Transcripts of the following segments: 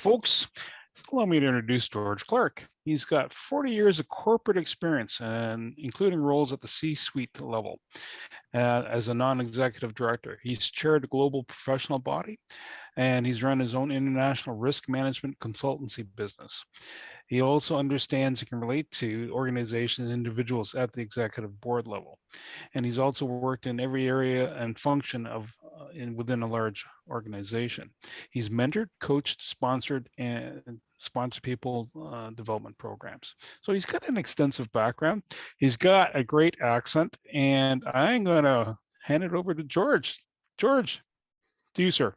folks. Allow me to introduce George Clark. He's got 40 years of corporate experience, and including roles at the C-suite level. As a non-executive director, he's chaired a global professional body, and he's run his own international risk management consultancy business. He also understands and can relate to organizations and individuals at the executive board level. And he's also worked in every area and function of within a large organization. He's mentored, coached, sponsored, and sponsor people development programs. So he's got an extensive background. He's got a great accent, and I'm going to hand it over to George. George, to you, sir.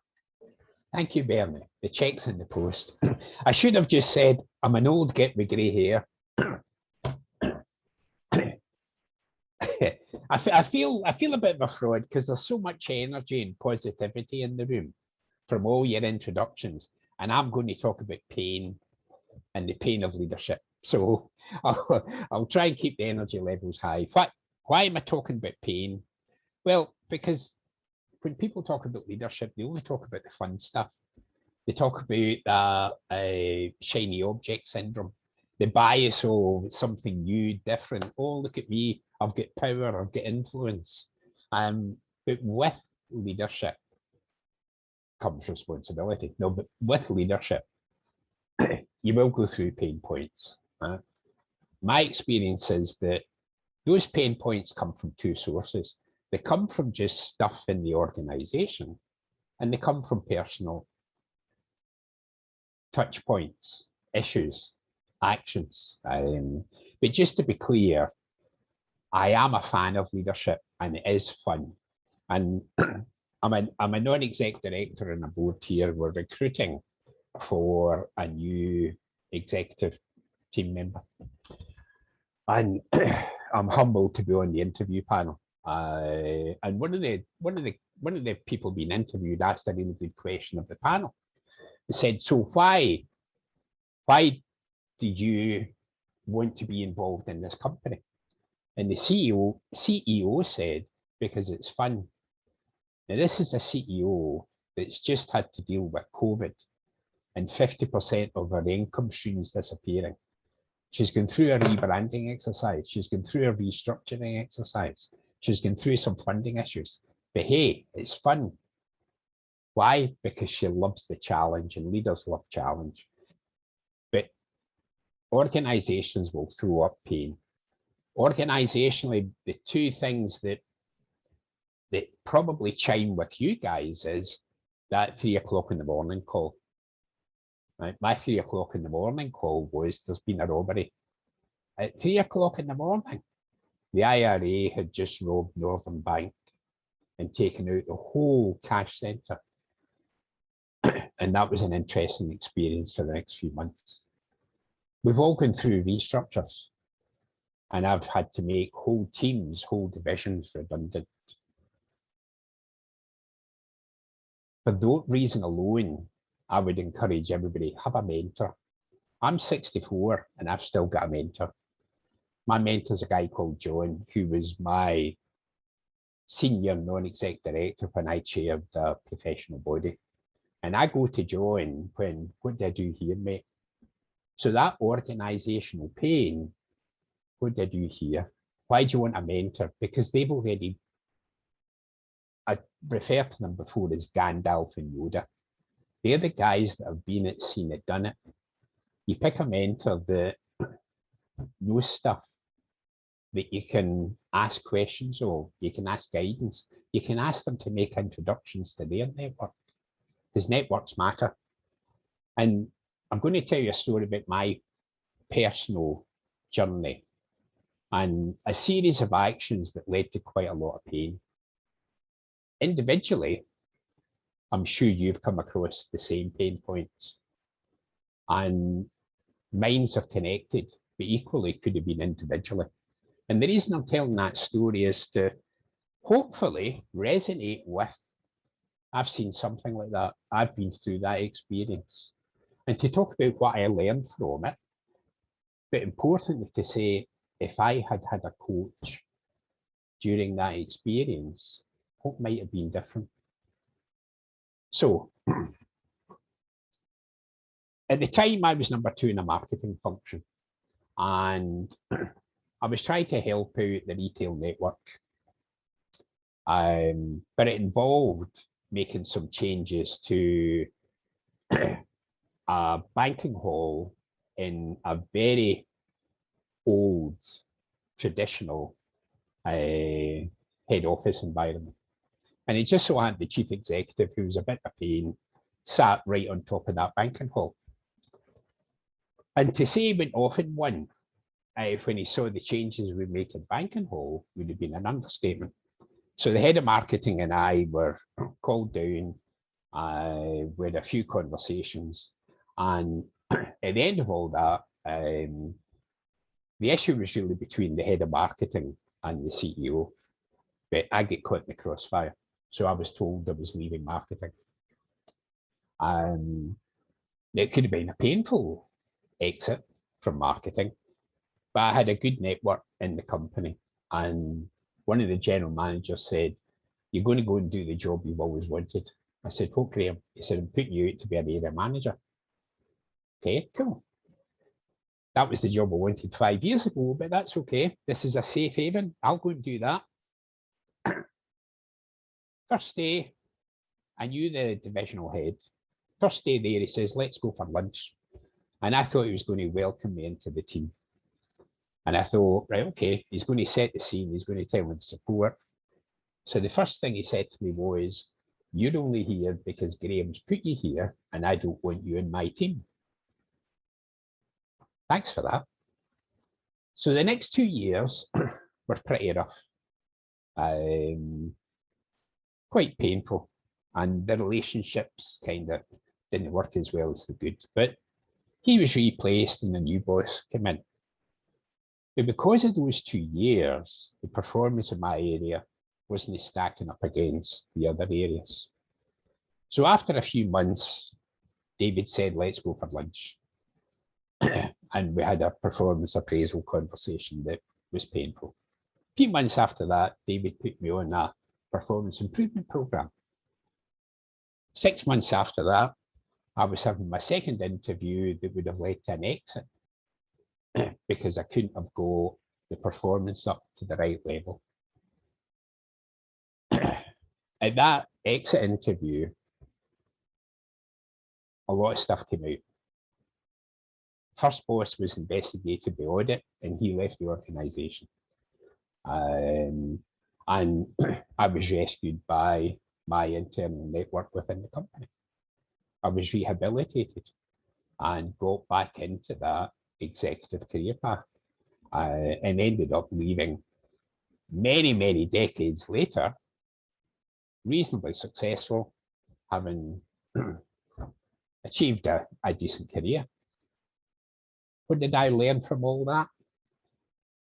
Thank you, Bernie. The check's in the post. I should have just said, I'm an old get with grey hair. I feel a bit of a fraud because there's so much energy and positivity in the room from all your introductions. And I'm going to talk about pain and the pain of leadership. So I'll try and keep the energy levels high. Why am I talking about pain? Well, because when people talk about leadership, they only talk about the fun stuff. They talk about shiny object syndrome, the bias of something new, different. Oh, look at me, I've got power, I've got influence. But with leadership comes responsibility. No, but with leadership, you will go through pain points. My experience is that those pain points come from two sources. They come from just stuff in the organization, and they come from personal touch points, issues, actions. But just to be clear, I am a fan of leadership, and it is fun. And I'm a non-exec director on a board here. We're recruiting for a new executive team member. And I'm humbled to be on the interview panel. And one of the people being interviewed asked a really good question of the panel. He said, "So why did you want to be involved in this company?" And the CEO said, "Because it's fun." Now this is a CEO that's just had to deal with COVID and 50% of her income streams disappearing. She's gone through a rebranding exercise. She's gone through a restructuring exercise. She's gone through some funding issues. But hey, it's fun. Why? Because she loves the challenge, and leaders love challenge. But organizations will throw up pain. Organizationally, the two things that probably chime with you guys is that 3 o'clock in the morning call. Right? My 3 o'clock in the morning call was, there's been a robbery. At 3 o'clock in the morning, the IRA had just robbed Northern Bank and taken out the whole cash centre. And that was an interesting experience for the next few months. We've all gone through restructures, and I've had to make whole teams, whole divisions redundant. For that reason alone, I would encourage everybody, have a mentor. I'm 64 and I've still got a mentor. My mentor's a guy called John, who was my senior non-exec director when I chaired the professional body. And I go to John when, what do I do here, mate? So that organizational pain, what do I do here? Why do you want a mentor? Because they've already, I refer to them before as Gandalf and Yoda. They're the guys that have been it, seen it, done it. You pick a mentor that knows stuff that you can ask questions of, you can ask guidance, you can ask them to make introductions to their network, because networks matter. And I'm going to tell you a story about my personal journey and a series of actions that led to quite a lot of pain. Individually, I'm sure you've come across the same pain points, and minds are connected, but equally could have been individually. And the reason I'm telling that story is to hopefully resonate with, I've seen something like that, I've been through that experience, and to talk about what I learned from it, but importantly to say, if I had had a coach during that experience, what might have been different? So At the time, I was number 2 in a marketing function, and I was trying to help out the retail network. But it involved making some changes to a banking hall in a very old, traditional head office environment. And it just so happened the chief executive, who was a bit of a pain, sat right on top of that banking hall. And to say he went off in one when he saw the changes we made to banking hall would have been an understatement. So the head of marketing and I were called down with a few conversations. And at the end of all that, the issue was really between the head of marketing and the CEO. But I get caught in the crossfire. So I was told I was leaving marketing. It could have been a painful exit from marketing, but I had a good network in the company. And one of the general managers said, "You're going to go and do the job you've always wanted." I said, "What, Graham?" He said, "I'm putting you out to be an area manager." Okay, cool. That was the job I wanted 5 years ago, but that's okay. This is a safe haven. I'll go and do that. First day, I knew the divisional head. First day there, he says, "Let's go for lunch." And I thought he was going to welcome me into the team. And I thought, right, okay, he's going to set the scene. He's going to tell me the support. So the first thing he said to me was, "You're only here because Graham's put you here, and I don't want you in my team." Thanks for that. So the next 2 years were pretty rough, quite painful, and the relationships kind of didn't work as well as the good. But he was replaced and the new boss came in. But because of those 2 years, the performance in my area wasn't stacking up against the other areas. So after a few months, David said, "Let's go for lunch." And we had a performance appraisal conversation that was painful. A few months after that, David put me on a performance improvement program. 6 months after that, I was having my second interview that would have led to an exit because I couldn't have got the performance up to the right level. At that exit interview, a lot of stuff came out. First boss was investigated by audit and he left the organisation. And I was rescued by my internal network within the company. I was rehabilitated and got back into that executive career path and ended up leaving many, many decades later, reasonably successful, having achieved a decent career. What did I learn from all that?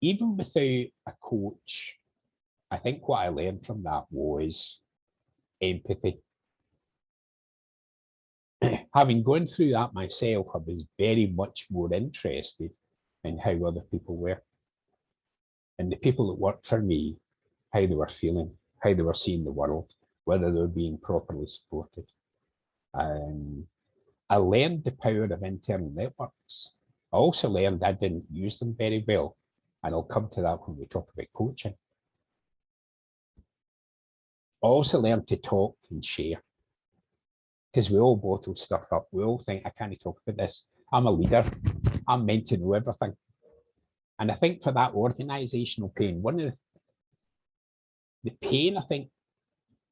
Even without a coach, I think what I learned from that was empathy. Having gone through that myself, I was very much more interested in how other people were. And the people that worked for me, how they were feeling, how they were seeing the world, whether they were being properly supported. I learned the power of internal networks. I also learned I didn't use them very well. And I'll come to that when we talk about coaching. I also learned to talk and share. Because we all bottle stuff up. We all think, "I can't talk about this. I'm a leader. I'm meant to know everything." And I think for that organizational pain, one of the pain I think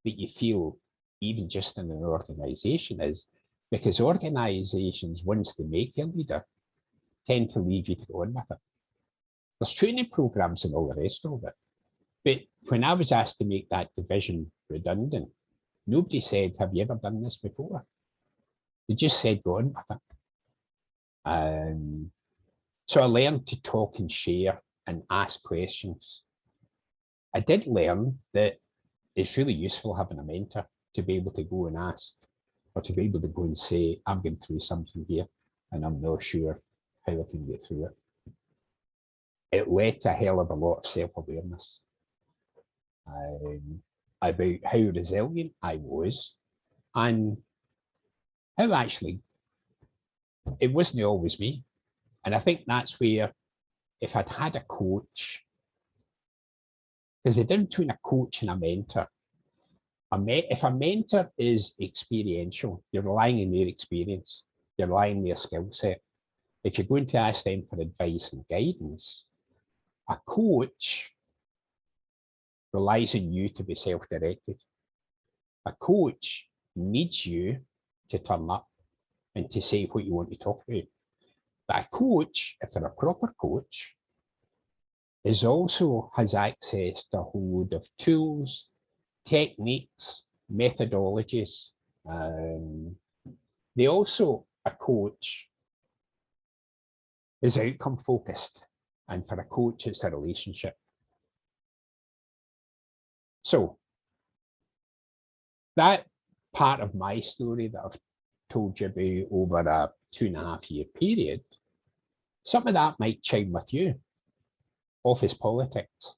that you feel even just in an organization is because organizations, once they make you a leader, tend to leave you to go on with it. There's training programs and all the rest of it. But when I was asked to make that division redundant, nobody said, "Have you ever done this before?" They just said, "Go on with it." So I learned to talk and share and ask questions. I did learn that it's really useful having a mentor to be able to go and ask, or to be able to go and say, "I'm going through something here and I'm not sure how I can get through it." It led to a hell of a lot of self-awareness about how resilient I was and how actually it wasn't always me. And I think that's where, if I'd had a coach, there's a difference between a coach and a mentor. If a mentor is experiential, you're relying on their experience, you're relying on their skill set. If you're going to ask them for advice and guidance, a coach relies on you to be self-directed. A coach needs you to turn up and to say what you want to talk about. But a coach, if they're a proper coach, has access to a whole load of tools, techniques, methodologies. A coach is outcome focused, and for a coach, it's a relationship. So that part of my story that I've told you about over a 2.5-year period, some of that might chime with you. Office politics,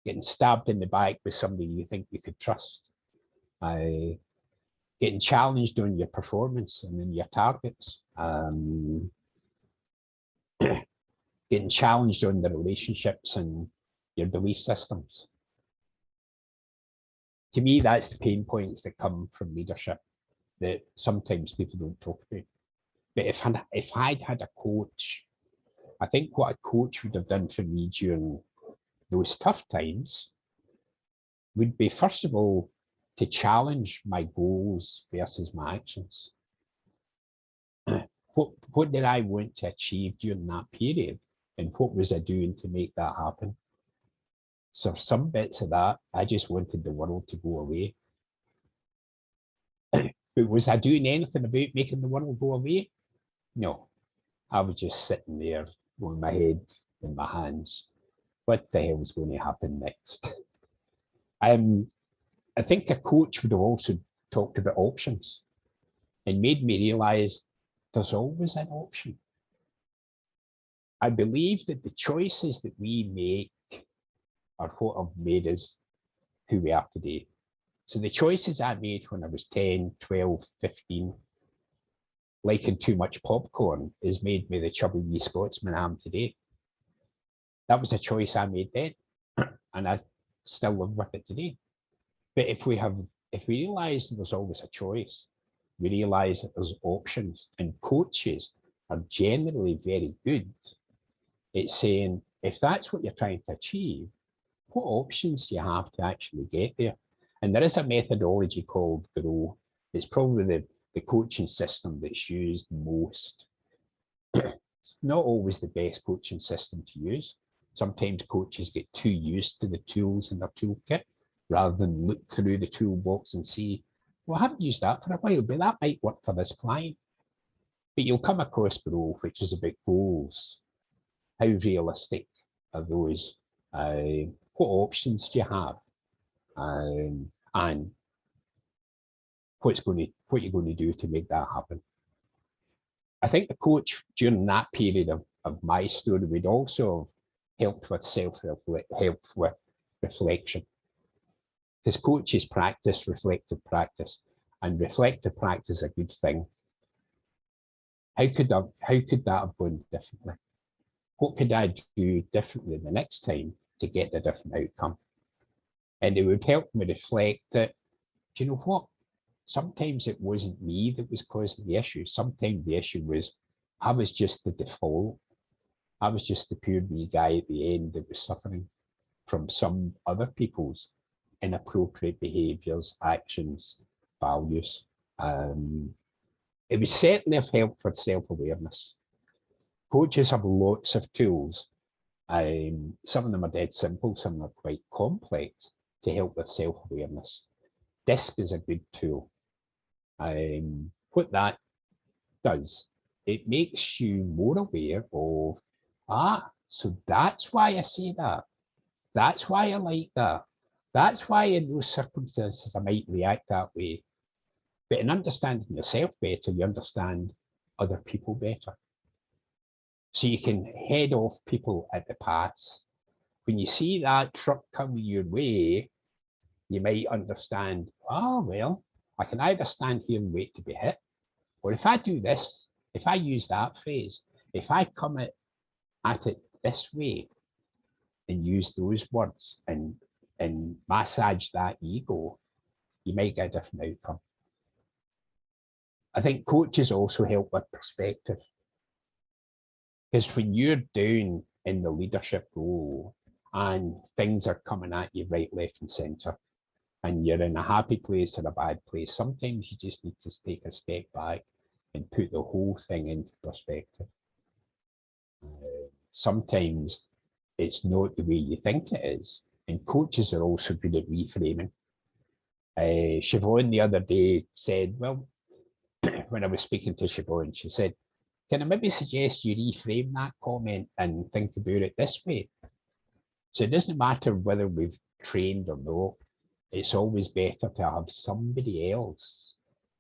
getting stabbed in the back with somebody you think you could trust, getting challenged on your performance and in your targets, getting challenged on the relationships and your belief systems. To me, that's the pain points that come from leadership that sometimes people don't talk about. But if I'd had a coach, I think what a coach would have done for me during those tough times would be, first of all, to challenge my goals versus my actions. What did I want to achieve during that period? And what was I doing to make that happen? So some bits of that, I just wanted the world to go away. But was I doing anything about making the world go away? No, I was just sitting there with my head in my hands. What the hell is going to happen next? I think a coach would have also talked about options and made me realize there's always an option. I believe that the choices that we make are what have made us who we are today. So the choices I made when I was 10, 12, 15, liking too much popcorn, has made me the chubby wee Scotsman I am today. That was a choice I made then, and I still live with it today. But if we realize that there's always a choice, we realize that there's options, and coaches are generally very good at saying, if that's what you're trying to achieve, what options do you have to actually get there? And there is a methodology called GROW. It's probably the coaching system that's used most. It's not always the best coaching system to use. Sometimes coaches get too used to the tools in their toolkit rather than look through the toolbox and see, well, I haven't used that for a while, but that might work for this client. But you'll come across GROW, which is about goals. How realistic are those? What options do you have? And what you're going to do to make that happen. I think the coach during that period of my story would also have helped with reflection. Because coaches practice reflective practice, and reflective practice is a good thing. How could that have gone differently? What could I do differently the next time to get a different outcome? And it would help me reflect that, do you know what? Sometimes it wasn't me that was causing the issue. Sometimes the issue was I was just the default. I was just the pure me guy at the end that was suffering from some other people's inappropriate behaviours, actions, values. It was certainly of help for self-awareness. Coaches have lots of tools. Some of them are dead simple, some of them are quite complex to help with self-awareness. DISC is a good tool. What that does, it makes you more aware of, so that's why I say that. That's why I like that. That's why in those circumstances I might react that way. But in understanding yourself better, you understand other people better. So you can head off people at the pass. When you see that truck coming your way, you might understand, well, I can either stand here and wait to be hit, or if I do this, if I use that phrase, if I come at it this way and use those words and massage that ego, you might get a different outcome. I think coaches also help with perspective. Because when you're down in the leadership role and things are coming at you right, left, and centre, and you're in a happy place or a bad place, sometimes you just need to take a step back and put the whole thing into perspective. Sometimes it's not the way you think it is, and coaches are also good at reframing. Siobhan the other day said, well, when I was speaking to Siobhan, she said, can I maybe suggest you reframe that comment and think about it this way? So it doesn't matter whether we've trained or not. It's always better to have somebody else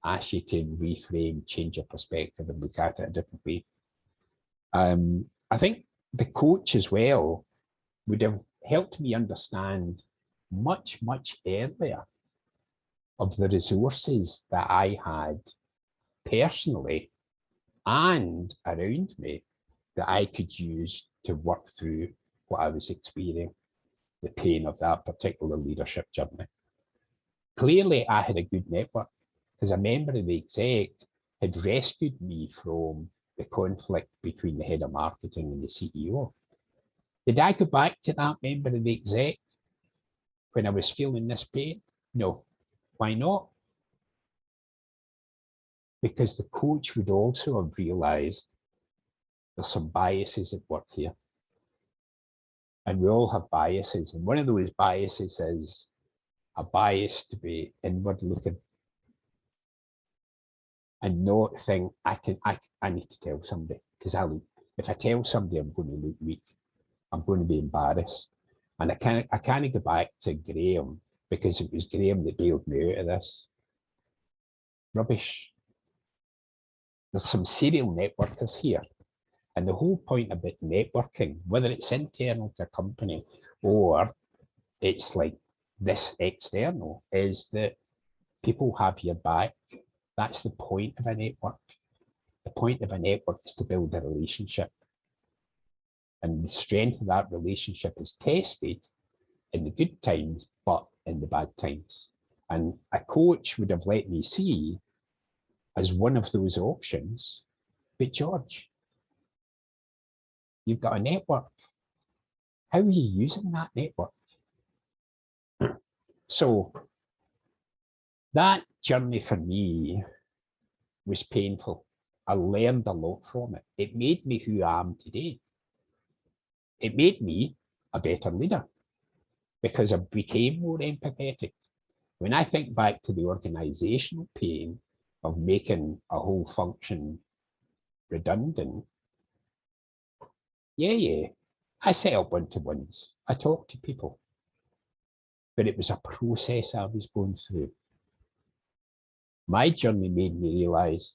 ask you to reframe, change your perspective and look at it a different way. I think the coach as well would have helped me understand much, much earlier of the resources that I had personally and around me that I could use to work through what I was experiencing, the pain of that particular leadership journey. Clearly, I had a good network because a member of the exec had rescued me from the conflict between the head of marketing and the CEO. Did I go back to that member of the exec when I was feeling this pain? No. Why not? Because the coach would also have realized there's some biases at work here. And we all have biases. And one of those biases is a bias to be inward looking and not think I need to tell somebody, because if I tell somebody I'm going to look weak, I'm going to be embarrassed. And I can't go back to Graham because it was Graham that bailed me out of this. Rubbish. There's some serial networkers here. And the whole point about networking, whether it's internal to a company or it's like this external, is that people have your back. That's the point of a network. The point of a network is to build a relationship. And the strength of that relationship is tested in the good times, but in the bad times. And a coach would have let me see as one of those options, but George, you've got a network. How are you using that network? So that journey for me was painful. I learned a lot from it. It made me who I am today. It made me a better leader because I became more empathetic. When I think back to the organizational pain of making a whole function redundant, yeah, I set up one-to-ones. I talked to people, but it was a process I was going through. My journey made me realize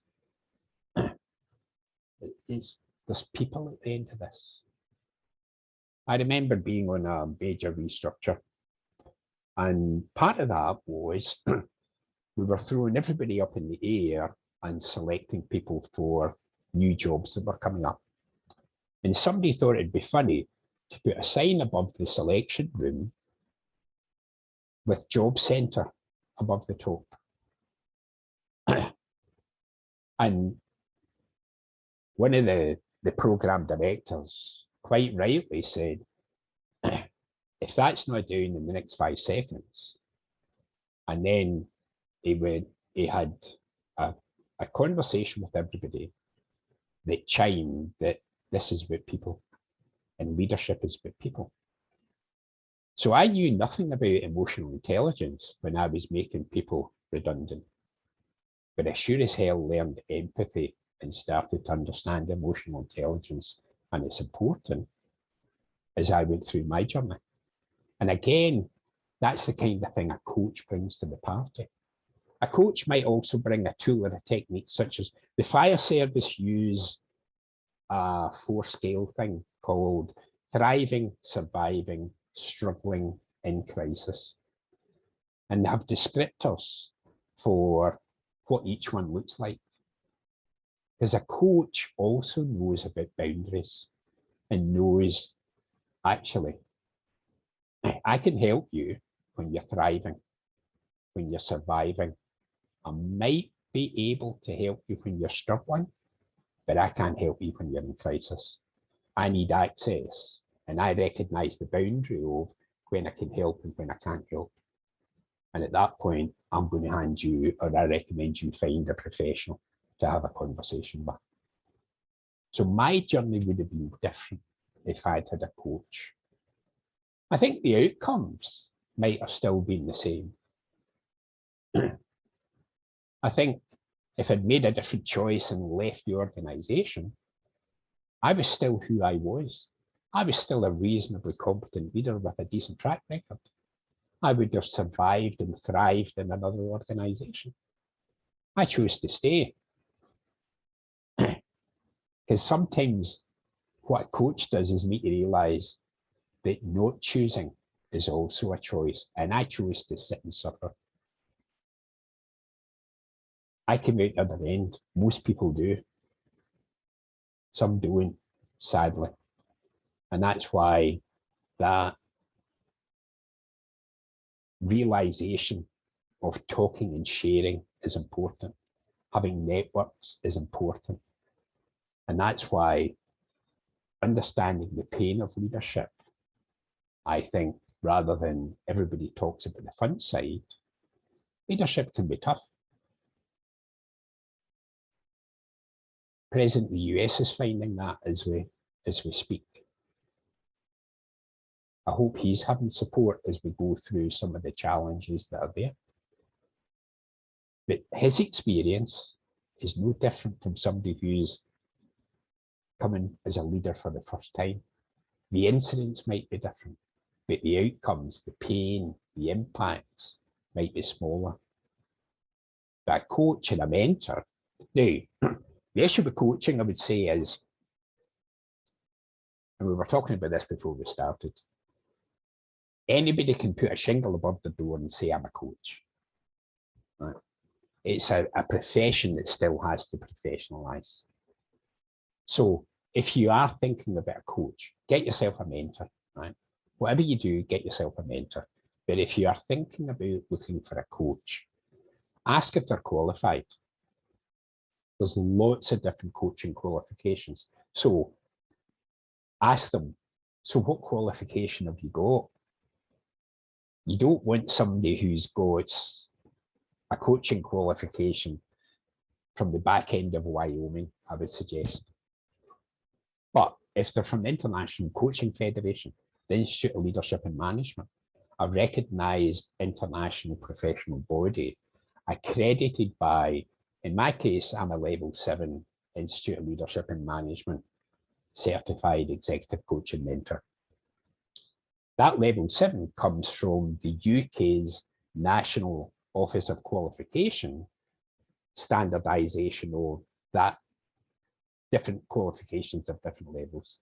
there's people at the end of this. I remember being on a major restructure, and part of that was we were throwing everybody up in the air and selecting people for new jobs that were coming up. And somebody thought it'd be funny to put a sign above the selection room with Job Centre above the top. And one of the program directors quite rightly said, if that's not down in the next 5 seconds, and then he had a conversation with everybody that chimed that this is about people and leadership is about people. So I knew nothing about emotional intelligence when I was making people redundant, but I sure as hell learned empathy and started to understand emotional intelligence and its importance as I went through my journey. And again, that's the kind of thing a coach brings to the party. A coach might also bring a tool or a technique such as the fire service use a 4-scale thing called thriving, surviving, struggling, in crisis. And they have descriptors for what each one looks like. Because a coach also knows about boundaries and knows, actually, I can help you when you're thriving, when you're surviving. I might be able to help you when you're struggling, but I can't help you when you're in crisis. I need access, and I recognize the boundary of when I can help and when I can't help. And at that point, I'm going to hand you, or I recommend you find a professional to have a conversation with. So my journey would have been different if I'd had a coach. I think the outcomes might have still been the same. I think if I'd made a different choice and left the organisation, I was still who I was. I was still a reasonably competent leader with a decent track record. I would have survived and thrived in another organisation. I chose to stay. Because sometimes what a coach does is make you realise that not choosing is also a choice. And I chose to sit and suffer. I came out the other end. Most people do. Some don't, sadly. And that's why that realisation of talking and sharing is important. Having networks is important. And that's why understanding the pain of leadership, I think, rather than everybody talks about the fun side, leadership can be tough. President of the US is finding that as we speak. I hope he's having support as we go through some of the challenges that are there. But his experience is no different from somebody who's coming as a leader for the first time. The incidents might be different, but the outcomes, the pain, the impacts might be smaller. But a coach and a mentor, now, the issue with coaching, I would say, is, and we were talking about this before we started, anybody can put a shingle above the door and say, I'm a coach. Right? It's a profession that still has to professionalise. So if you are thinking about a coach, get yourself a mentor, right? Whatever you do, get yourself a mentor. But if you are thinking about looking for a coach, ask if they're qualified. There's lots of different coaching qualifications. So ask them, so what qualification have you got? You don't want somebody who's got a coaching qualification from the back end of Wyoming, I would suggest. But if they're from the International Coaching Federation, the Institute of Leadership and Management, a recognised international professional body, accredited by, in my case, I'm a level 7 Institute of Leadership and Management certified executive coach and mentor. That level 7 comes from the UK's National Office of Qualification, standardisation of that different qualifications of different levels.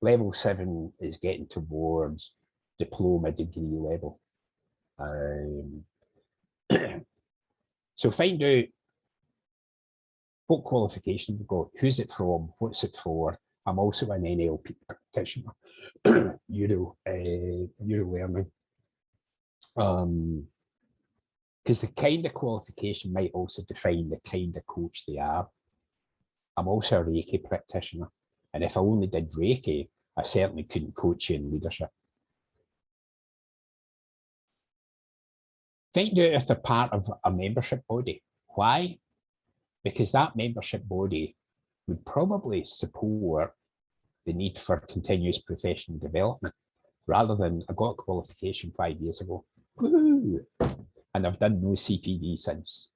Level 7 is getting towards diploma degree level. So find out what qualification you've got, who's it from, what's it for. I'm also an NLP practitioner, Euro learning. Because the kind of qualification might also define the kind of coach they are. I'm also a Reiki practitioner, and if I only did Reiki, I certainly couldn't coach you in leadership. Find out if they're part of a membership body. Why? Because that membership body would probably support the need for continuous professional development, rather than I got a qualification 5 years ago, and I've done no CPD since.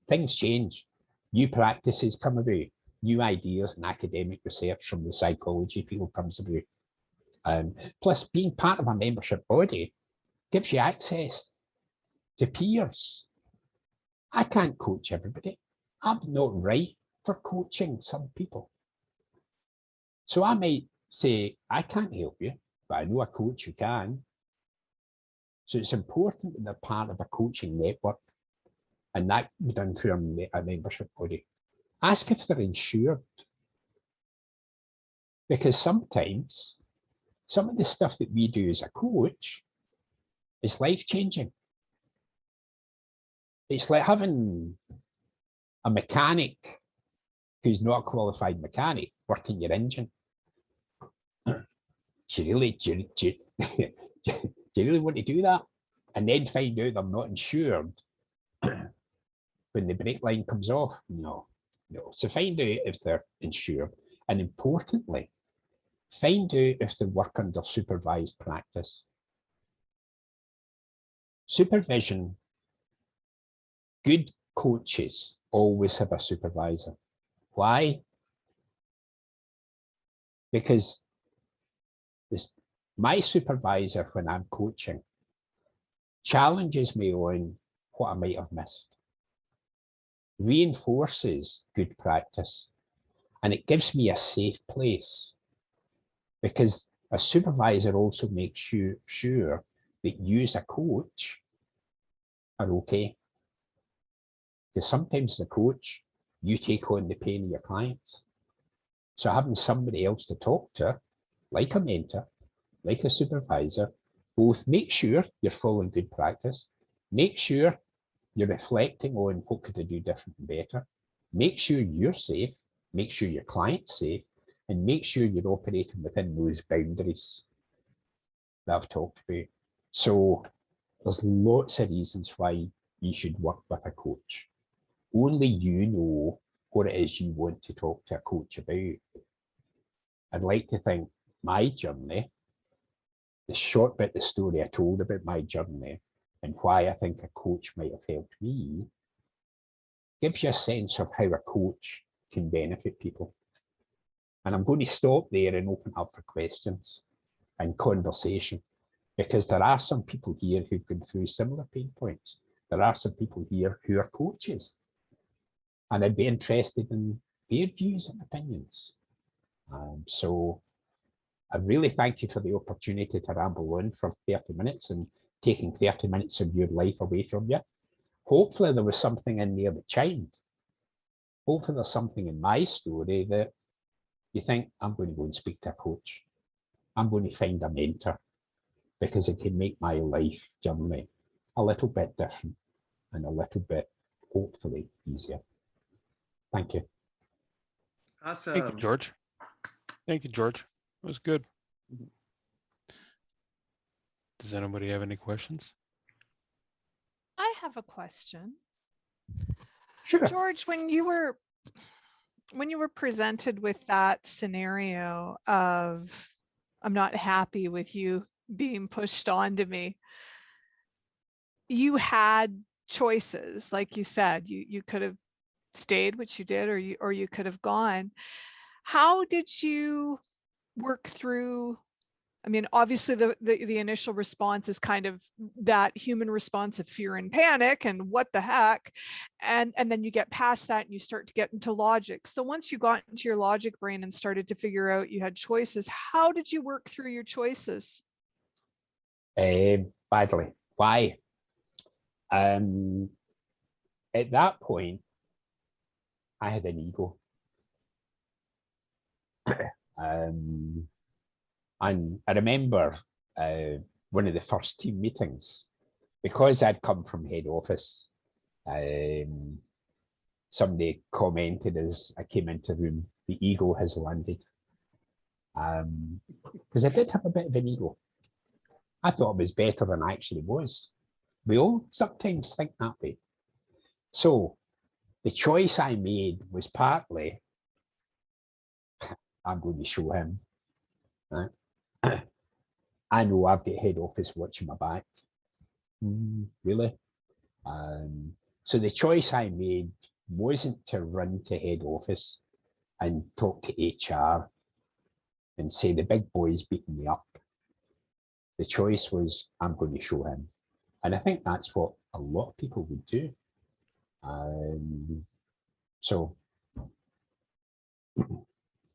Things change. New practices come about, new ideas and academic research from the psychology field comes about. Plus, being part of a membership body gives you access to peers. I can't coach everybody. I'm not right for coaching some people. So I might say, I can't help you, but I know a coach who can. So it's important that they're part of a coaching network, and that can be done through a membership body. Ask if they're insured. Because sometimes some of the stuff that we do as a coach is life-changing. It's like having a mechanic who's not a qualified mechanic working your engine. Do you really want to do that? And then find out they're not insured when the brake line comes off? No. So find out if they're insured. And importantly, find out if they work under supervised practice. Supervision, good coaches always have a supervisor. Why? Because my supervisor, when I'm coaching, challenges me on what I might have missed, reinforces good practice, and it gives me a safe place, because a supervisor also makes sure that you as a coach are okay. Because sometimes as a coach, you take on the pain of your clients. So having somebody else to talk to, like a mentor, like a supervisor, both make sure you're following good practice, make sure you're reflecting on what could I do different and better, make sure you're safe, make sure your client's safe, and make sure you're operating within those boundaries that I've talked about. So there's lots of reasons why you should work with a coach. Only you know what it is you want to talk to a coach about. I'd like to think my journey, the short bit of story I told about my journey and why I think a coach might have helped me, gives you a sense of how a coach can benefit people. And I'm going to stop there and open up for questions and conversation, because there are some people here who've gone through similar pain points. There are some people here who are coaches, and I'd be interested in their views and opinions. So I really thank you for the opportunity to ramble on for 30 minutes and taking 30 minutes of your life away from you. Hopefully there was something in there that chimed. Hopefully there's something in my story that you think, I'm going to go and speak to a coach. I'm going to find a mentor, because it can make my life journey a little bit different and a little bit, hopefully, easier. Thank you. Awesome. Thank you, George. Thank you, George. It was good. Does anybody have any questions? I have a question. Sure. George, when you were presented with that scenario of, I'm not happy with you being pushed onto me, you had choices. Like you said, you could have stayed, which you did, or you could have gone. How did you work through? I mean, obviously the initial response is kind of that human response of fear and panic and what the heck. And then you get past that and you start to get into logic. So once you got into your logic brain and started to figure out you had choices, how did you work through your choices? Badly. Why? At that point, I had an ego. And I remember one of the first team meetings, because I'd come from head office, somebody commented as I came into the room, the ego has landed. Because I did have a bit of an ego. I thought it was better than I actually was. We all sometimes think that way. So the choice I made was partly, I'm going to show him. Right? I know I've got head office watching my back. Really? So the choice I made wasn't to run to head office and talk to HR and say the big boy's beating me up. The choice was, I'm going to show him. And I think that's what a lot of people would do. So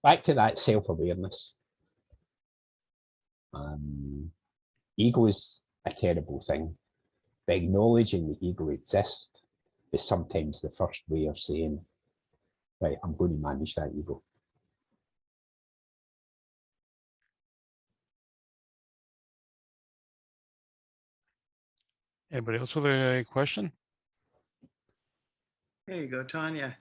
back to that self-awareness. Ego is a terrible thing, but acknowledging the ego exists is sometimes the first way of saying, right, I'm going to manage that ego. Anybody else with a question? There you go, Tanya.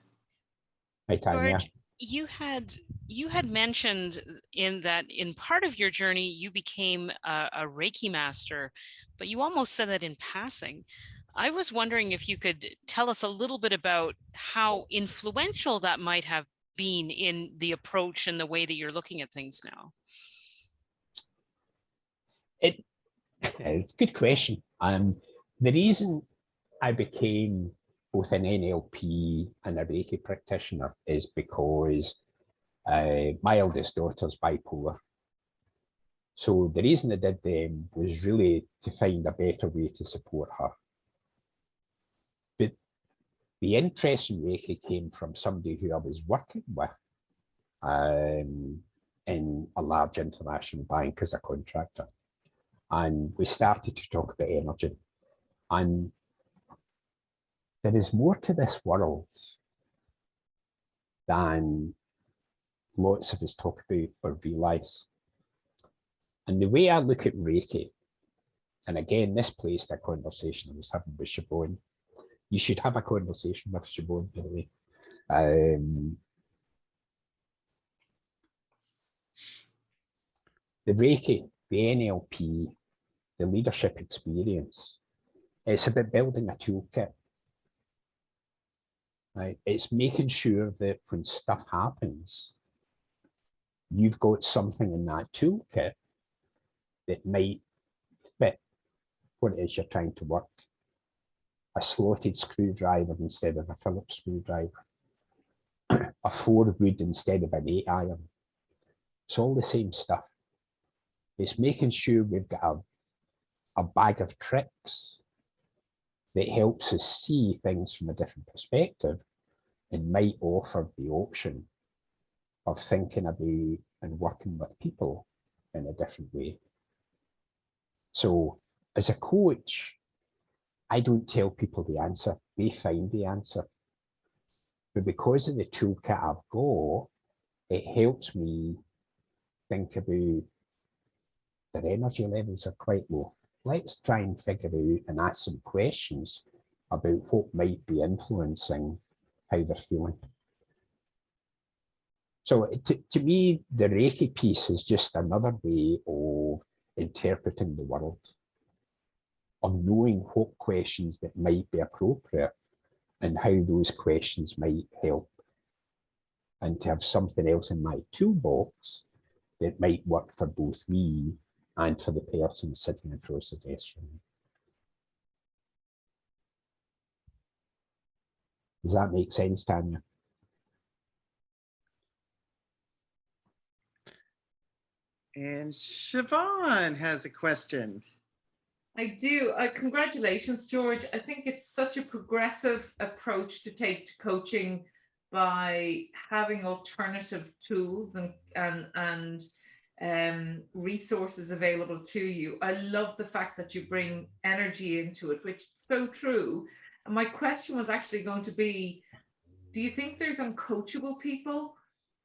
Hi, Tanya. George, you had mentioned in that in part of your journey you became a Reiki master, but you almost said that in passing. I was wondering if you could tell us a little bit about how influential that might have been in the approach and the way that you're looking at things now. It's a good question. The reason I became both an NLP and a Reiki practitioner is because my eldest daughter's bipolar. So the reason I did them was really to find a better way to support her. But the interest in Reiki came from somebody who I was working with in a large international bank as a contractor. And we started to talk about energy. And there is more to this world than lots of us talk about or realise. And the way I look at Reiki, and again, this placed a conversation I was having with Siobhan. You should have a conversation with Siobhan, by the way. The Reiki, the NLP, the leadership experience, it's about building a toolkit. Right? It's making sure that when stuff happens, you've got something in that toolkit that might fit what it is you're trying to work. A slotted screwdriver instead of a Phillips screwdriver. A 4-wood instead of an 8-iron. It's all the same stuff. It's making sure we've got a bag of tricks that helps us see things from a different perspective and might offer the option of thinking about and working with people in a different way. So as a coach, I don't tell people the answer, they find the answer. But because of the toolkit I've got, it helps me think about their energy levels are quite low. Let's try and figure out and ask some questions about what might be influencing how they're feeling. So to me, the Reiki piece is just another way of interpreting the world, of knowing what questions that might be appropriate and how those questions might help, and to have something else in my toolbox that might work for both me and for the person sitting across the desk from me. Does that make sense, Tanya? And Siobhan has a question. I do. Congratulations, George. I think it's such a progressive approach to take to coaching by having alternative tools and resources available to you. I love the fact that you bring energy into it, which is so true. And my question was actually going to be, do you think there's uncoachable people?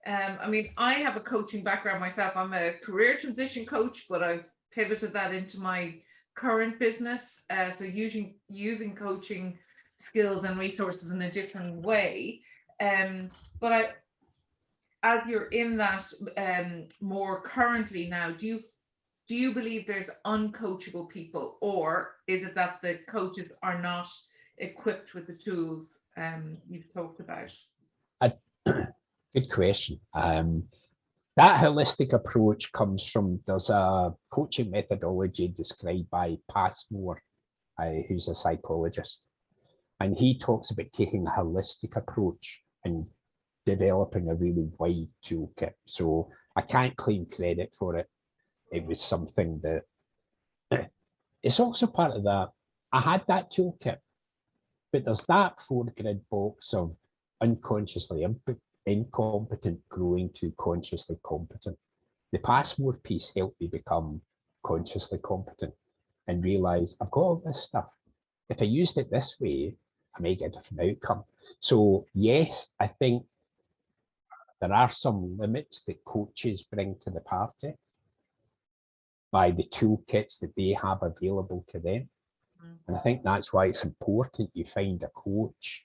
I mean, I have a coaching background myself. I'm a career transition coach, but I've pivoted that into my current business. So using coaching skills and resources in a different way. But as you're in that more currently now, do you believe there's uncoachable people, or is it that the coaches are not equipped with the tools you've talked about? Good question. That holistic approach comes from, there's a coaching methodology described by Passmore, who's a psychologist. And he talks about taking a holistic approach and developing a really wide toolkit. So I can't claim credit for it. It was something that, it's also part of that. I had that toolkit, but there's that 4-grid box of unconsciously incompetent growing to consciously competent. The Passmore piece helped me become consciously competent and realize I've got all this stuff. If I used it this way, I may get a different outcome. So yes, I think there are some limits that coaches bring to the party by the toolkits that they have available to them. And I think that's why it's important you find a coach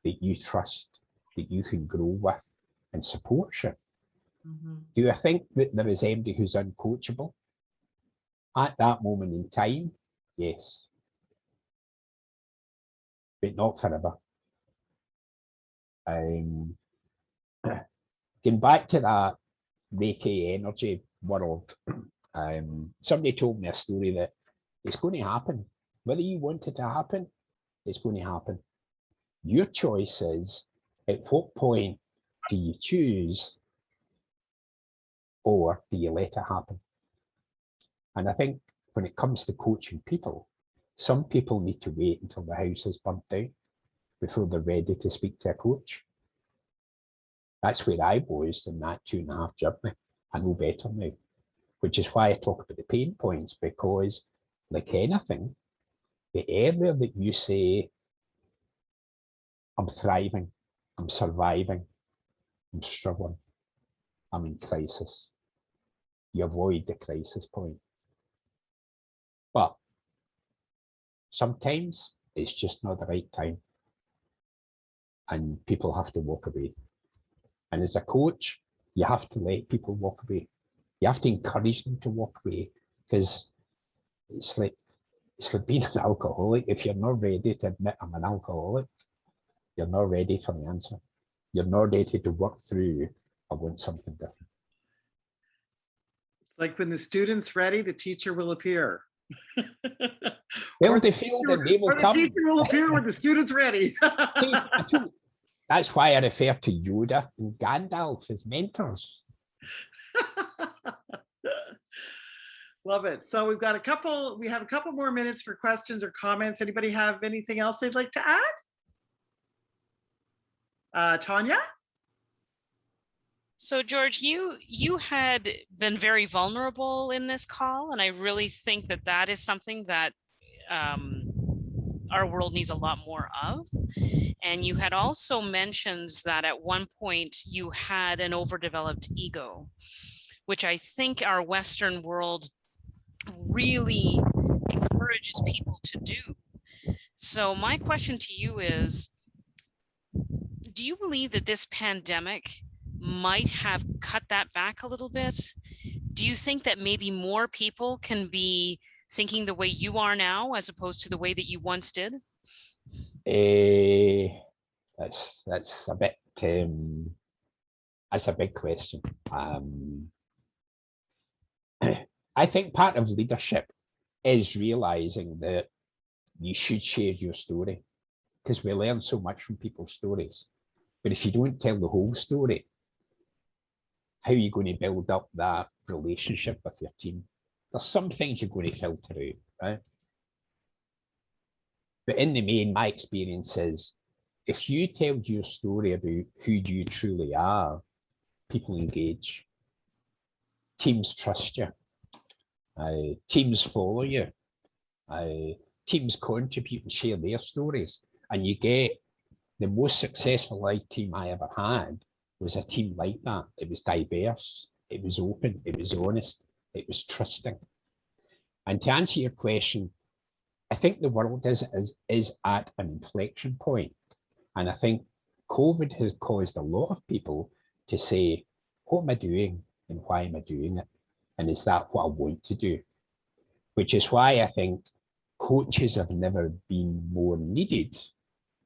that you trust, that you can grow with and support you. Do I think that there is anybody who's uncoachable? At that moment in time, yes. But not forever. Getting back to that Reiki energy world, somebody told me a story that it's going to happen. Whether you want it to happen, it's going to happen. Your choice is at what point do you choose, or do you let it happen? And I think when it comes to coaching people, some people need to wait until the house is burnt down before they're ready to speak to a coach. That's where I was in that 2.5 journey. I know better now, which is why I talk about the pain points, because like anything, the earlier that you say, I'm thriving, I'm surviving, I'm struggling, I'm in crisis, you avoid the crisis point. But sometimes it's just not the right time and people have to walk away. And as a coach, you have to let people walk away. You have to encourage them to walk away, because it's like being an alcoholic. If you're not ready to admit I'm an alcoholic, you're not ready for the answer. You're not ready to work through, I want something different. It's like when the student's ready, the teacher will appear. Well, they feel that they will come. The teacher will appear when the student's ready. That's why I refer to Yoda and Gandalf as mentors. Love it. So we have a couple more minutes for questions or comments. Anybody have anything else they'd like to add? Tanya? So George, you had been very vulnerable in this call, and I really think that that is something that our world needs a lot more of. And you had also mentioned that at one point you had an overdeveloped ego, which I think our Western world really encourages people to do. So my question to you is, do you believe that this pandemic might have cut that back a little bit? Do you think that maybe more people can be thinking the way you are now as opposed to the way that you once did? That's a bit, that's a big question. I think part of leadership is realizing that you should share your story, because we learn so much from people's stories. But if you don't tell the whole story, how are you going to build up that relationship with your team? There's some things you're going to filter out, right? But in the main, my experience is, if you tell your story about who you truly are, people engage. Teams trust you. Teams follow you. Teams contribute and share their stories. And you get the most successful team I ever had was a team like that. It was diverse, it was open, it was honest, it was trusting. And to answer your question, I think the world is at an inflection point. And I think COVID has caused a lot of people to say, what am I doing and why am I doing it? And is that what I want to do? Which is why I think coaches have never been more needed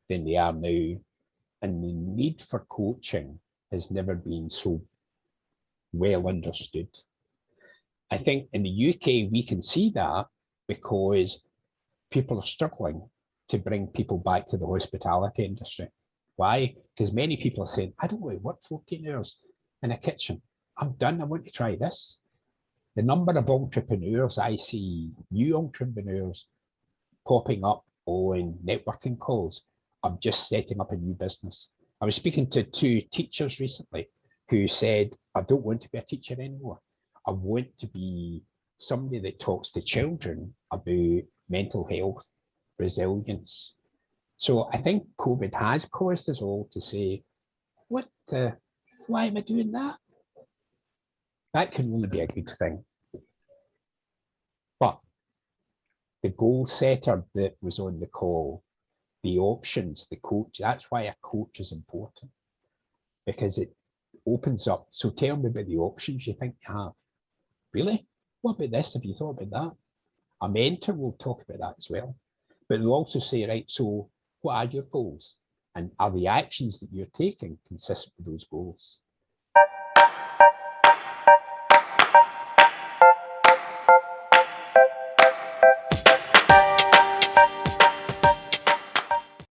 than they are now. And the need for coaching has never been so well understood. I think in the UK, we can see that because people are struggling to bring people back to the hospitality industry. Why? Because many people are saying, I don't want to work 14 hours in a kitchen. I'm done. I want to try this. The number of entrepreneurs I see, new entrepreneurs popping up on networking calls, I'm just setting up a new business. I was speaking to 2 teachers recently who said, I don't want to be a teacher anymore. I want to be somebody that talks to children about mental health, resilience. So I think COVID has caused us all to say, what Why am I doing that? That can only be a good thing. But the goal setter that was on the call, the options, the coach, that's why a coach is important, because it opens up. So tell me about the options you think you have. Really? What about this? Have you thought about that? A mentor will talk about that as well. But they'll also say, right, so what are your goals? And are the actions that you're taking consistent with those goals?